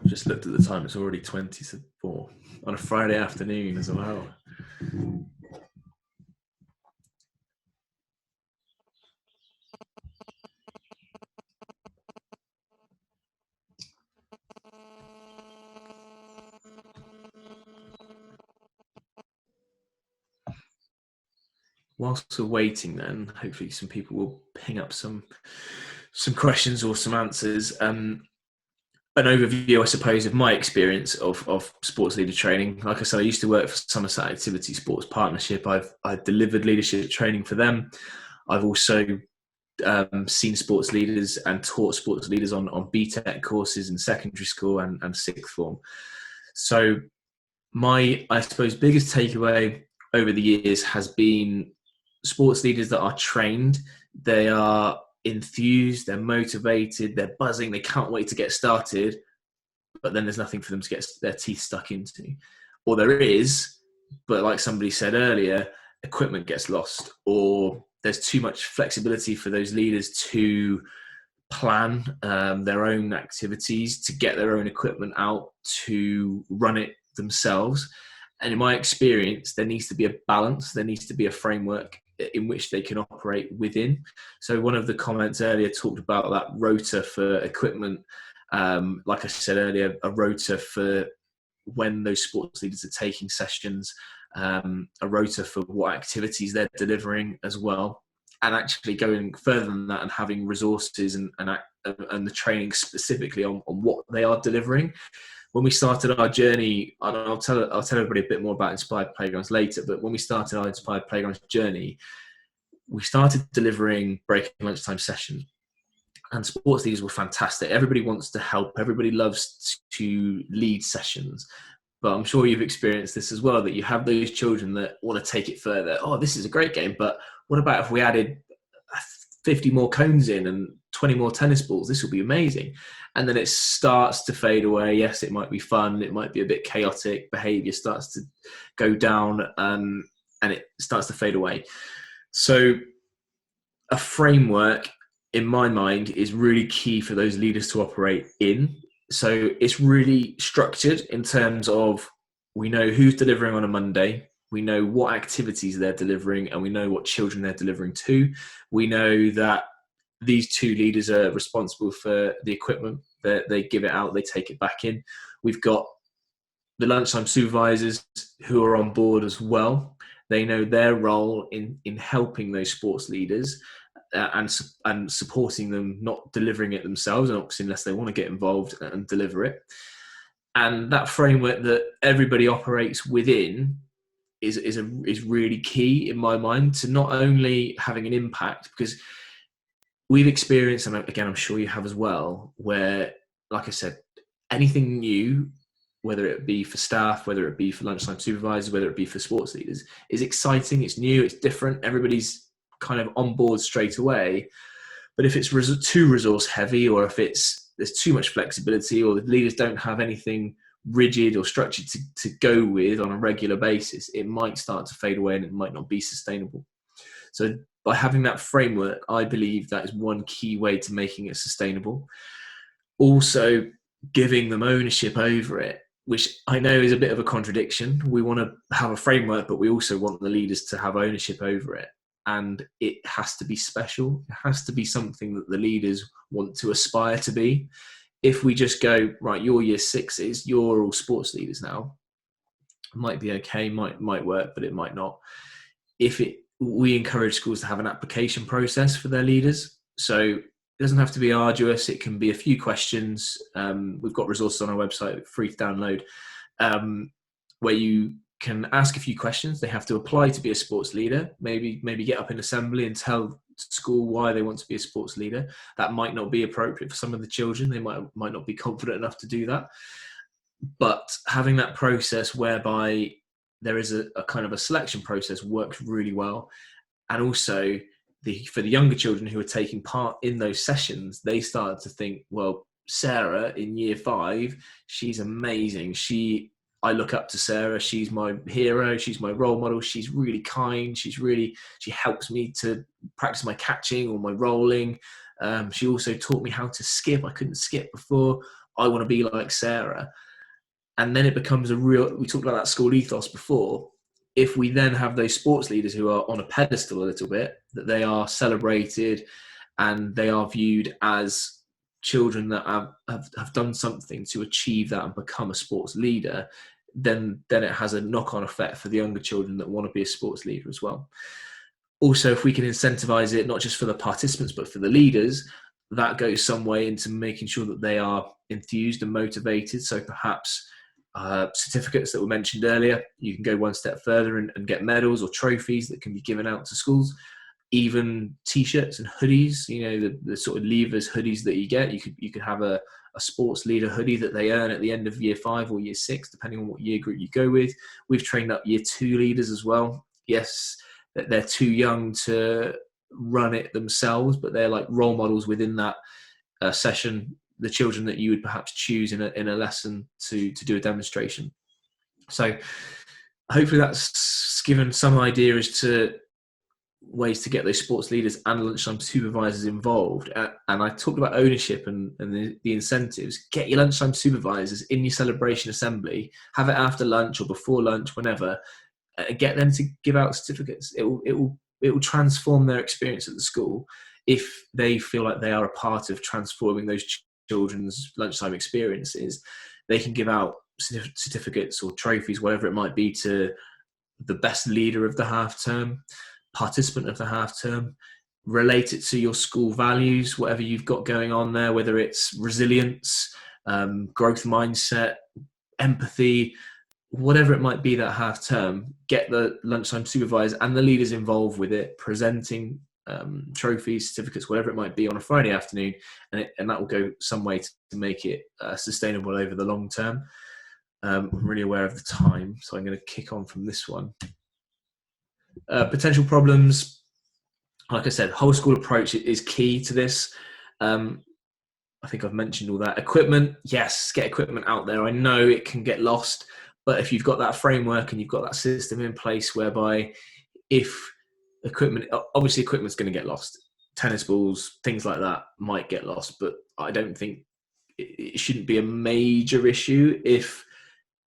I've just looked at the time, it's already 20 to 4 on a Friday afternoon as well. Whilst we're waiting, then hopefully some people will ping up some questions or some answers. an overview, I suppose, of my experience of sports leader training. Like I said, I used to work for Somerset Activity Sports Partnership. I've delivered leadership training for them. I've also seen sports leaders and taught sports leaders on BTEC courses in secondary school and sixth form. So my, I suppose, biggest takeaway over the years has been sports leaders that are trained. They are enthused, they're motivated, they're buzzing, they can't wait to get started, but then there's nothing for them to get their teeth stuck into. Or there is, but like somebody said earlier, equipment gets lost, or there's too much flexibility for those leaders to plan their own activities, to get their own equipment out, to run it themselves. And in my experience, there needs to be a balance, there needs to be a framework in which they can operate within. So one of the comments earlier talked about that rota for equipment. Like I said earlier, a rota for when those sports leaders are taking sessions, a rota for what activities they're delivering as well. And actually going further than that and having resources and the training specifically on what they are delivering. When we started our journey, and I'll tell everybody a bit more about Inspired Playgrounds later, but when we started our Inspired Playgrounds journey, we started delivering break and lunchtime sessions. And sports leaders were fantastic. Everybody wants to help. Everybody loves to lead sessions. But I'm sure you've experienced this as well, that you have those children that want to take it further. Oh, this is a great game, but what about if we added 50 more cones in and 20 more tennis balls? This will be amazing. And then it starts to fade away. Yes, it might be fun. It might be a bit chaotic. Behavior starts to go down and it starts to fade away. So a framework, in my mind, is really key for those leaders to operate in. So it's really structured in terms of, we know who's delivering on a Monday, we know what activities they're delivering, and we know what children they're delivering to. We know that these two leaders are responsible for the equipment, that they give it out, they take it back in. We've got the lunchtime supervisors who are on board as well. They know their role in helping those sports leaders and supporting them, not delivering it themselves, and obviously unless they want to get involved and deliver it. And that framework that everybody operates within is really key in my mind to not only having an impact, because we've experienced, and again I'm sure you have as well, where, like I said, anything new, whether it be for staff, whether it be for lunchtime supervisors, whether it be for sports leaders, is exciting, it's new, it's different, everybody's kind of on board straight away. But if it's too resource heavy, or if there's too much flexibility, or the leaders don't have anything rigid or structured to go with on a regular basis, it might start to fade away and it might not be sustainable. So by having that framework, I believe that is one key way to making it sustainable. Also, giving them ownership over it, which I know is a bit of a contradiction. We want to have a framework, but we also want the leaders to have ownership over it. And it has to be special. It has to be something that the leaders want to aspire to be. If we just go, right, you're year sixes, you're all sports leaders now, it might be okay, might work, but it might not. We encourage schools to have an application process for their leaders. So it doesn't have to be arduous. It can be a few questions. We've got resources on our website, free to download, where you can ask a few questions. They have to apply to be a sports leader, maybe get up in assembly and tell school why they want to be a sports leader. That might not be appropriate for some of the children. They might not be confident enough to do that. But having that process whereby there is a kind of a selection process works really well. And also for the younger children who are taking part in those sessions, they start to think, well, Sarah in year 5, she's amazing. I look up to Sarah. She's my hero. She's my role model. She's really kind. She helps me to practice my catching or my rolling. She also taught me how to skip. I couldn't skip before. I want to be like Sarah. And then it becomes we talked about that school ethos before. If we then have those sports leaders who are on a pedestal a little bit, that they are celebrated and they are viewed as children that have done something to achieve that and become a sports leader, then it has a knock-on effect for the younger children that want to be a sports leader as well. Also, if we can incentivize it, not just for the participants, but for the leaders, that goes some way into making sure that they are enthused and motivated. So perhaps certificates that were mentioned earlier, you can go one step further and get medals or trophies that can be given out to schools. Even t-shirts and hoodies, the sort of leavers hoodies that you get. You could have a sports leader hoodie that they earn at the end of year 5 or year 6, depending on what year group you go with. We've trained up year 2 leaders as well. Yes, they're too young to run it themselves, but they're like role models within that session, the children that you would perhaps choose in a lesson to do a demonstration. So hopefully that's given some idea as to ways to get those sports leaders and lunchtime supervisors involved. And I talked about ownership and the incentives. Get your lunchtime supervisors in your celebration assembly, have it after lunch or before lunch, whenever, and get them to give out certificates. It will transform their experience at the school if they feel like they are a part of transforming those children's lunchtime experiences. They can give out certificates or trophies, whatever it might be, to the best leader of the half term, participant of the half term, relate it to your school values, whatever you've got going on there, whether it's resilience, growth mindset, empathy, whatever it might be that half term. Get the lunchtime supervisor and the leaders involved with it, presenting trophies, certificates, whatever it might be, on a Friday afternoon, and that will go some way to make it sustainable over the long term. I'm really aware of the time, so I'm going to kick on from this one. Potential problems, like I said, whole school approach is key to this. I think I've mentioned all that. Equipment, yes, get equipment out there. I know it can get lost, but if you've got that framework and you've got that system in place whereby if obviously equipment's going to get lost. Tennis balls, things like that might get lost, but I don't think it shouldn't be a major issue if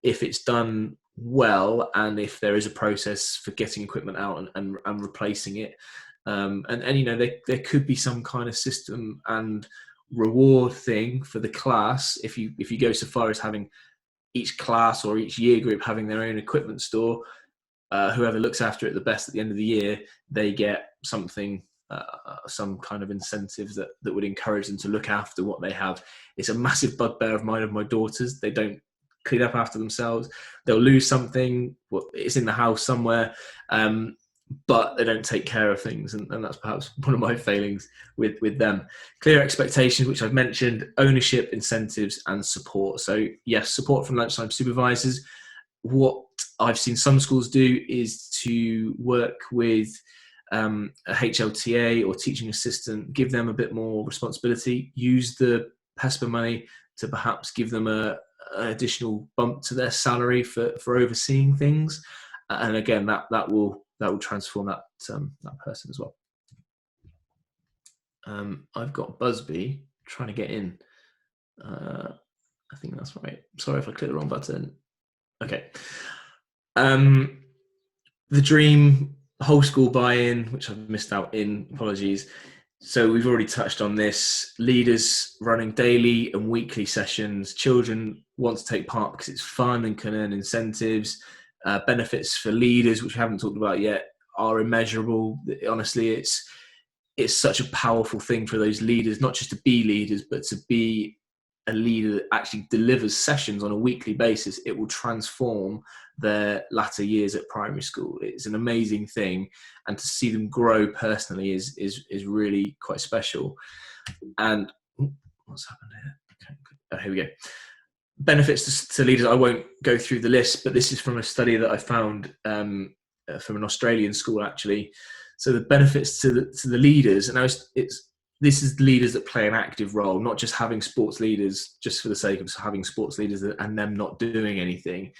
it's done well, and if there is a process for getting equipment out and replacing it, and there could be some kind of system and reward thing for the class if you go so far as having each class or each year group having their own equipment store. Whoever looks after it the best at the end of the year, they get something, some kind of incentive that would encourage them to look after what they have. It's a massive bugbear of mine, of my daughters. They don't clean up after themselves. They'll lose something. It's in the house somewhere, but they don't take care of things, and that's perhaps one of my failings with them. Clear expectations, which I've mentioned, ownership, incentives, and support. So yes, support from lunchtime supervisors. What I've seen some schools do is to work with a HLTA or teaching assistant, give them a bit more responsibility, use the PESPA money to perhaps give them an additional bump to their salary for overseeing things, and again that will transform that person as well. I've got Busby trying to get in. I think that's right. Sorry if I clicked the wrong button. Okay. The dream, whole school buy-in, which I've missed out in, apologies. So we've already touched on this. Leaders running daily and weekly sessions. Children want to take part because it's fun and can earn incentives. Benefits for leaders, which we haven't talked about yet, are immeasurable. Honestly, it's such a powerful thing for those leaders, not just to be leaders, but to be a leader that actually delivers sessions on a weekly basis. It will transform their latter years at primary school. It's an amazing thing, and to see them grow personally is really quite special. And what's happened here? Okay, good. Here we go. Benefits to leaders. I won't go through the list, but this is from a study that I found from an Australian school, actually. So the benefits to the leaders, and this is leaders that play an active role, not just having sports leaders just for the sake of having sports leaders and them not doing anything.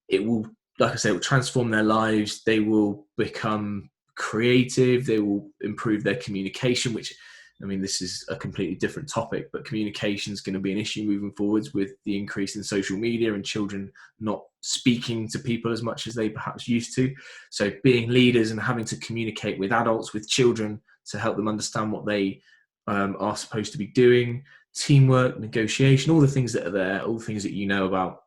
It will, like I said, it will transform their lives. They will become creative. They will improve their communication, which, I mean, this is a completely different topic, but communication is going to be an issue moving forwards with the increase in social media and children not speaking to people as much as they perhaps used to. So being leaders and having to communicate with adults, with children, to help them understand what they are supposed to be doing, teamwork, negotiation, all the things that are there, all the things that you know about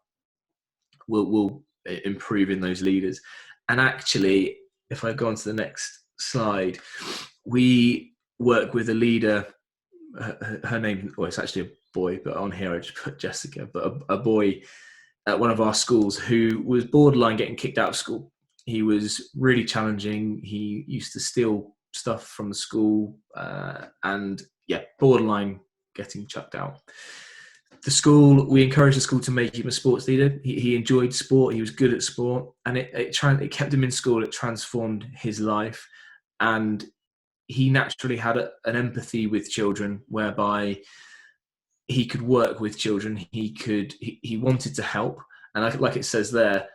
will improve in those leaders. And actually, if I go on to the next slide, we work with a leader her name, well, it's actually a boy, but on here I just put Jessica, but a boy at one of our schools who was borderline getting kicked out of school. He was really challenging. He used to steal stuff from the school, and borderline getting chucked out. We encouraged the school to make him a sports leader. He enjoyed sport. He was good at sport, and it kept him in school. It transformed his life, and he naturally had an empathy with children, whereby he could work with children. He wanted to help, and like it says there,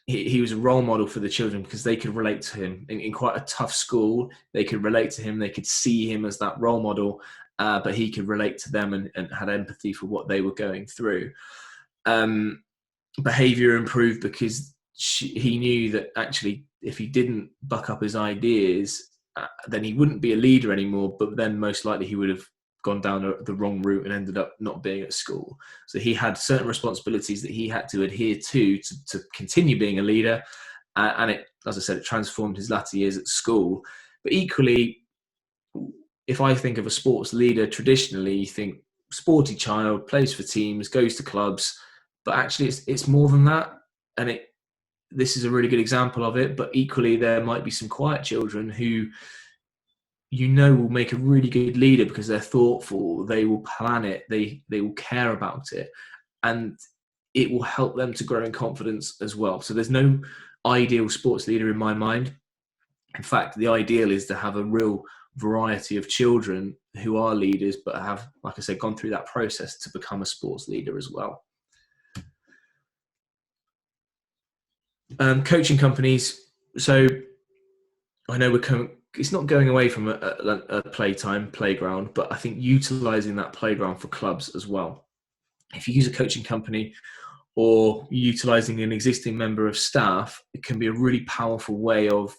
he was a role model for the children because they could relate to him in quite a tough school. They could relate to him. They could see him as that role model, but he could relate to them and had empathy for what they were going through. Behavior improved because he knew that actually if he didn't buck up his ideas, then he wouldn't be a leader anymore, but then most likely he would have gone down the wrong route and ended up not being at school. So he had certain responsibilities that he had to adhere to continue being a leader. And it, as I said, it transformed his latter years at school. But equally, if I think of a sports leader, traditionally you think sporty child, plays for teams, goes to clubs, but actually it's more than that. And this is a really good example of it, but equally there might be some quiet children who will make a really good leader because they're thoughtful, they will plan it, they will care about it, and it will help them to grow in confidence as well. So there's no ideal sports leader in my mind. In fact, the ideal is to have a real variety of children who are leaders but have, like I said, gone through that process to become a sports leader as well. Coaching companies. So I know it's not going away from a playground, but I think utilising that playground for clubs as well. If you use a coaching company or utilising an existing member of staff, it can be a really powerful way of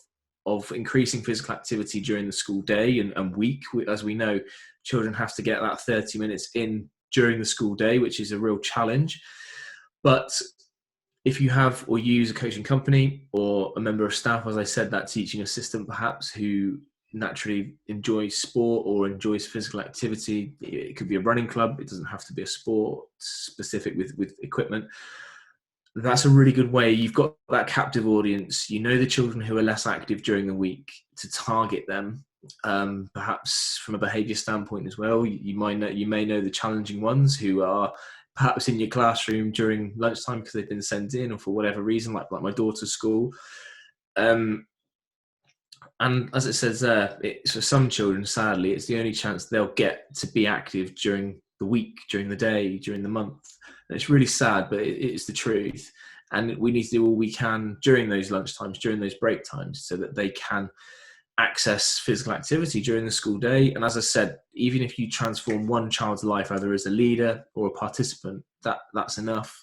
increasing physical activity during the school day and week. As we know, children have to get that 30 minutes in during the school day, which is a real challenge. But if you have or use a coaching company or a member of staff, as I said, that teaching assistant perhaps who naturally enjoys sport or enjoys physical activity, it could be a running club, it doesn't have to be a sport specific with equipment. That's a really good way. You've got that captive audience. You know the children who are less active during the week to target them. Perhaps from a behaviour standpoint as well, you may know the challenging ones who are perhaps in your classroom during lunchtime because they've been sent in or for whatever reason, like my daughter's school. And as it says there, for some children, sadly, it's the only chance they'll get to be active during the week, during the day, during the month. And it's really sad, but it's the truth. And we need to do all we can during those lunchtimes, during those break times, so that they can access physical activity during the school day. And as I said, even if you transform one child's life, either as a leader or a participant, that's enough.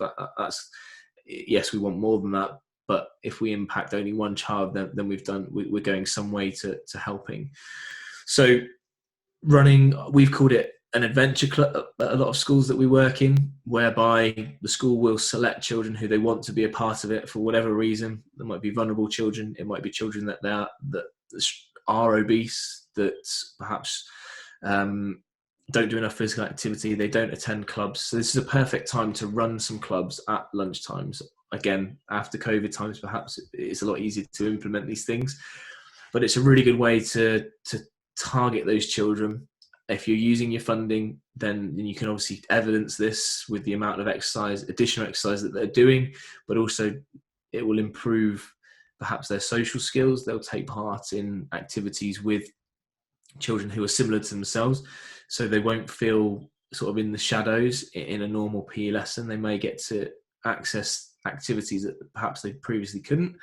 Yes, we want more than that, but if we impact only one child, then we're going some way to helping. So we've called it an adventure club at a lot of schools that we work in, whereby the school will select children who they want to be a part of it for whatever reason. There might be vulnerable children, it might be children that are obese, that perhaps don't do enough physical activity, they don't attend clubs. So this is a perfect time to run some clubs at lunchtimes. Again, after COVID times, perhaps it's a lot easier to implement these things, but it's a really good way to target those children. If you're using your funding, then you can obviously evidence this with the amount of additional exercise that they're doing, but also it will improve perhaps their social skills. They'll take part in activities with children who are similar to themselves, so they won't feel sort of in the shadows in a normal PE lesson. They may get to access activities that perhaps they previously couldn't.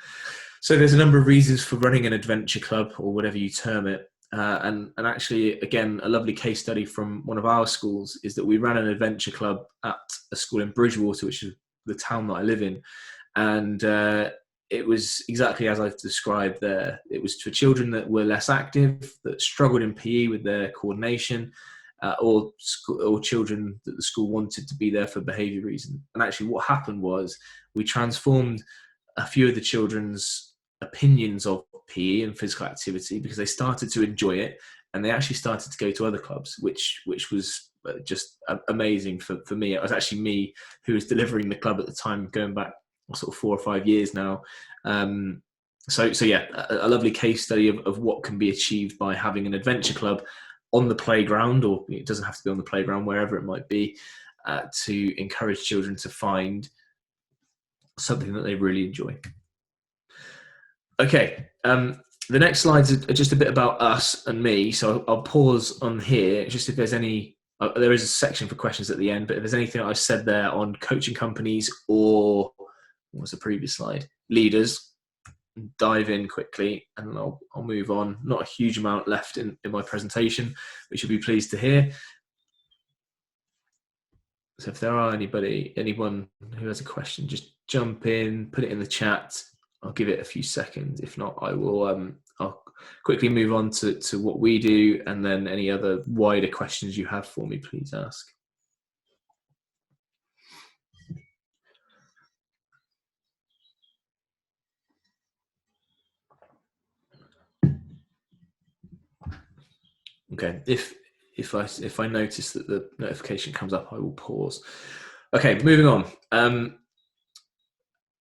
So there's a number of reasons for running an adventure club or whatever you term it. And actually, again, a lovely case study from one of our schools is that we ran an adventure club at a school in Bridgewater, which is the town that I live in. And it was exactly as I've described there. It was for children that were less active, that struggled in PE with their coordination, or children that the school wanted to be there for behaviour reasons. And actually what happened was we transformed a few of the children's opinions of PE and physical activity because they started to enjoy it, and they actually started to go to other clubs, which was just amazing for me. It was actually me who was delivering the club at the time, going back sort of 4 or 5 years now. So yeah, a lovely case study of what can be achieved by having an adventure club on the playground, or it doesn't have to be on the playground, wherever it might be, to encourage children to find something that they really enjoy. Okay, the next slides are just a bit about us and me, so I'll pause on here, just if there's any, there is a section for questions at the end, but if there's anything I've said there on coaching companies or, what was the previous slide, leaders, dive in quickly and I'll move on. Not a huge amount left in my presentation, which you'll be pleased to hear. So if there are anyone who has a question, just jump in, put it in the chat. I'll give it a few seconds. If not, I will. I'll quickly move on to what we do, and then any other wider questions you have for me, please ask. Okay. If I notice that the notification comes up, I will pause. Okay, moving on.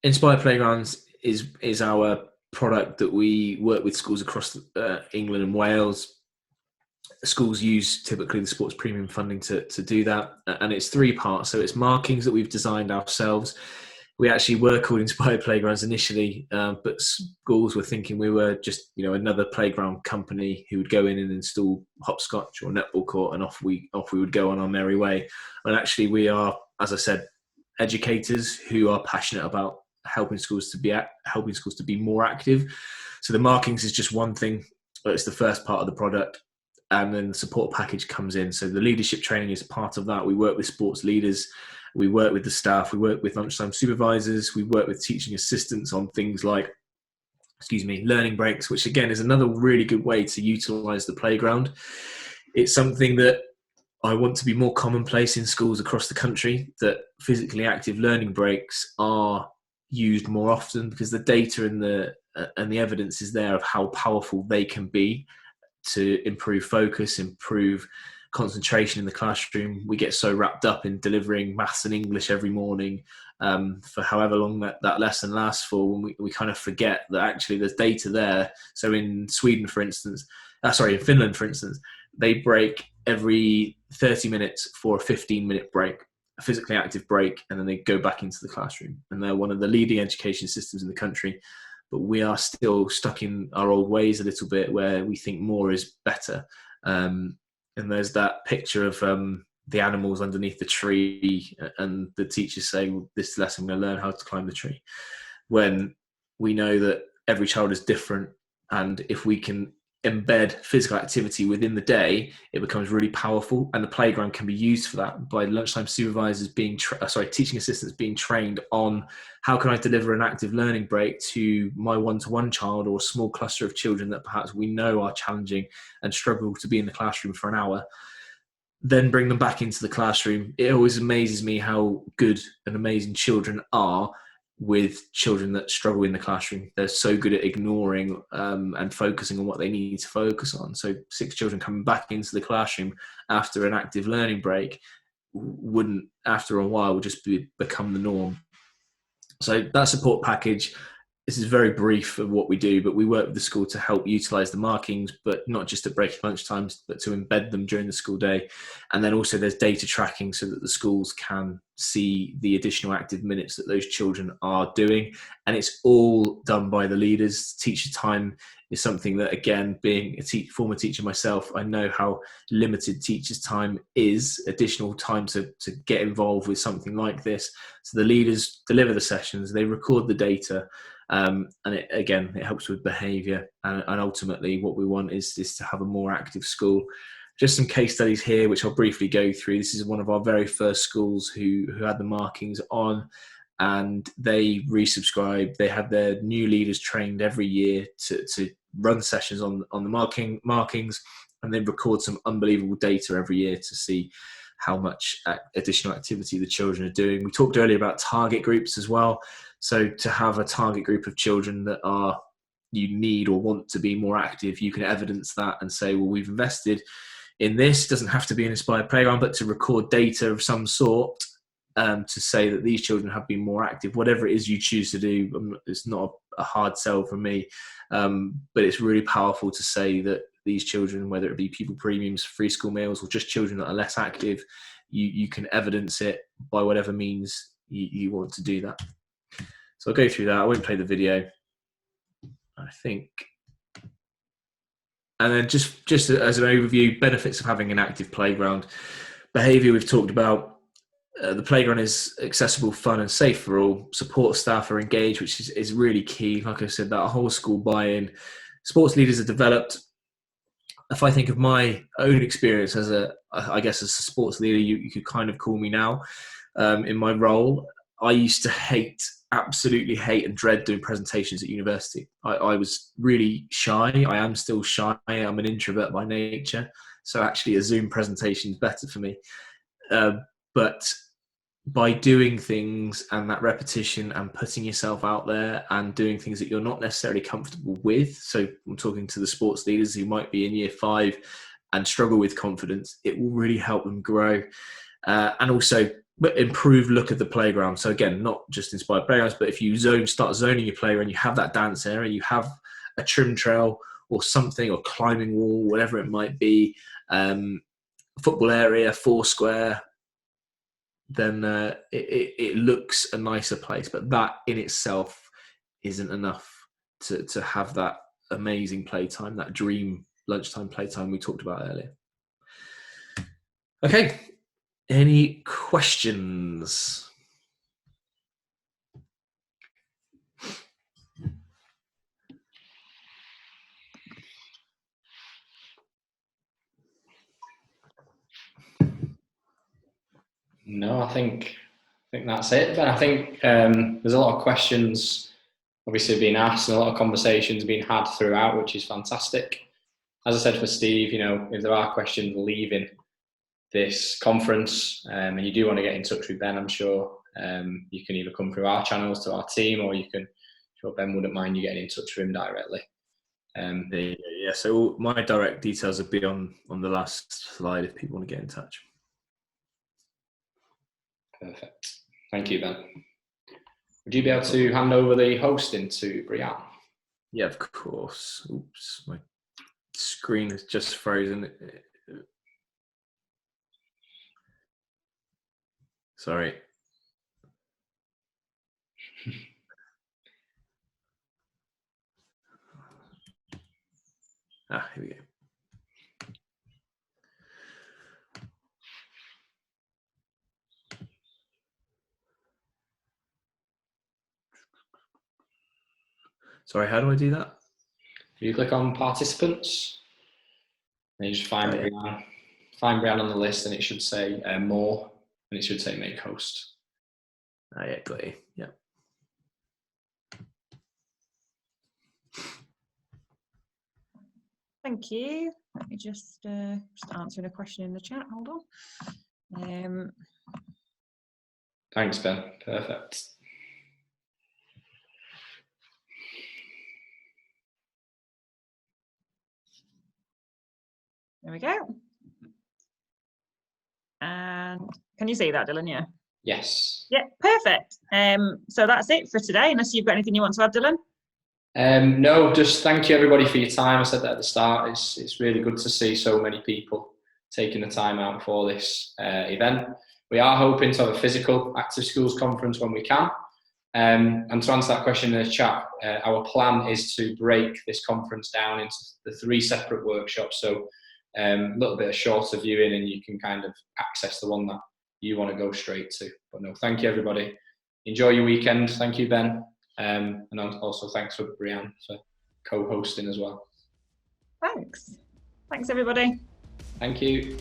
Inspire Playgrounds is our product that we work with schools across England and Wales. Schools use typically the sports premium funding to do that, and it's 3 parts. So it's markings that we've designed ourselves. We actually were called Inspire Playgrounds initially, but schools were thinking we were just another playground company who would go in and install hopscotch or netball court, and off we would go on our merry way. And actually we are, as I said, educators who are passionate about helping schools to be more active. So the markings is just one thing, but it's the first part of the product, and then the support package comes in. So the leadership training is a part of that. We work with sports leaders, we work with the staff, we work with lunchtime supervisors, we work with teaching assistants on things like learning breaks, which again is another really good way to utilize the playground. It's something that I want to be more commonplace in schools across the country, that physically active learning breaks are used more often, because the data and the evidence is there of how powerful they can be to improve focus, improve concentration in the classroom. We get so wrapped up in delivering maths and English every morning for however long that lesson lasts for, when we kind of forget that actually there's data there. So in Finland, for instance, they break every 30 minutes for a 15-minute break, a physically active break, and then they go back into the classroom. And they're one of the leading education systems in the country. But we are still stuck in our old ways a little bit, where we think more is better. And there's that picture of the animals underneath the tree, and the teachers say, well, this lesson I'm going to learn how to climb the tree. When we know that every child is different, and if we can embed physical activity within the day, it becomes really powerful, and the playground can be used for that by lunchtime supervisors teaching assistants being trained on how can I deliver an active learning break to my one-to-one child, or a small cluster of children that perhaps we know are challenging and struggle to be in the classroom for an hour, then bring them back into the classroom. It always amazes me how good and amazing children are with children that struggle in the classroom. They're so good at ignoring and focusing on what they need to focus on. So 6 children coming back into the classroom after an active learning break wouldn't, after a while, would just become the norm. So that support package, this is very brief of what we do, but we work with the school to help utilise the markings, but not just at break lunch times, but to embed them during the school day. And then also there's data tracking so that the schools can see the additional active minutes that those children are doing. And it's all done by the leaders. Teacher time is something that, again, being a former teacher myself, I know how limited teachers' time is, additional time to get involved with something like this. So the leaders deliver the sessions, they record the data, and it helps with behaviour, and ultimately what we want is to have a more active school. Just some case studies here, which I'll briefly go through. This is one of our very first schools who had the markings on, and they resubscribed. They had their new leaders trained every year to run sessions on the markings, and they record some unbelievable data every year to see how much additional activity the children are doing. We talked earlier about target groups as well. So to have a target group of children that are you need or want to be more active, you can evidence that and say, well, we've invested in this. It doesn't have to be an inspired playground, but to record data of some sort, to say that these children have been more active. Whatever it is you choose to do, it's not a hard sell for me, but it's really powerful to say that these children, whether it be pupil premiums, free school meals, or just children that are less active, you can evidence it by whatever means you want to do that. So I'll go through that. I won't play the video, I think. And then just as an overview, benefits of having an active playground. Behaviour we've talked about. The playground is accessible, fun and safe for all. Support staff are engaged, which is really key. Like I said, that whole school buy-in. Sports leaders are developed. If I think of my own experience as a sports leader, you could kind of call me now, in my role, I used to absolutely hate and dread doing presentations at university. I was really shy. I am still shy. I'm an introvert by nature. So actually a Zoom presentation is better for me. But by doing things and that repetition and putting yourself out there and doing things that you're not necessarily comfortable with, so I'm talking to the sports leaders who might be in year 5 and struggle with confidence, it will really help them grow, and also improve look of the playground. So again, not just inspired playgrounds, but if you start zoning your playground, you have that dance area, you have a trim trail or something, or climbing wall, whatever it might be, football area, 4 square, then it looks a nicer place. But that in itself isn't enough to have that amazing playtime, that dream lunchtime playtime we talked about earlier. Okay, any questions? No, I think that's it. But I think there's a lot of questions obviously being asked and a lot of conversations being had throughout, which is fantastic. As I said for Steve, if there are questions leaving this conference, and you do want to get in touch with Ben, I'm sure you can either come through our channels to our team, or sure Ben wouldn't mind you getting in touch with him directly. Yeah, so my direct details will be on the last slide if people want to get in touch. Perfect. Thank you, Ben. Would you be able to hand over the hosting to Brianne? Yeah, of course. Oops, my screen is just frozen. Sorry. Here we go. Sorry, how do I do that? You click on participants, and you just find Brianne on the list, and it should say more, and it should say make host. Yeah, got you. Yeah. Thank you. Let me just answering a question in the chat. Hold on. Thanks, Ben. Perfect. There we go. And can you see that, Dylan? Yeah. Yes. Yeah, perfect. So that's it for today, unless you've got anything you want to add, Dylan? No, just thank you everybody for your time. I said that at the start. It's really good to see so many people taking the time out for this event. We are hoping to have a physical Active Schools conference when we can. And to answer that question in the chat, our plan is to break this conference down into the 3 separate workshops. So a little bit of shorter viewing, and you can kind of access the one that you want to go straight to. But no, thank you everybody. Enjoy your weekend. Thank you, Ben. And also thanks for Brianne for co-hosting as well. Thanks. Thanks, everybody. Thank you.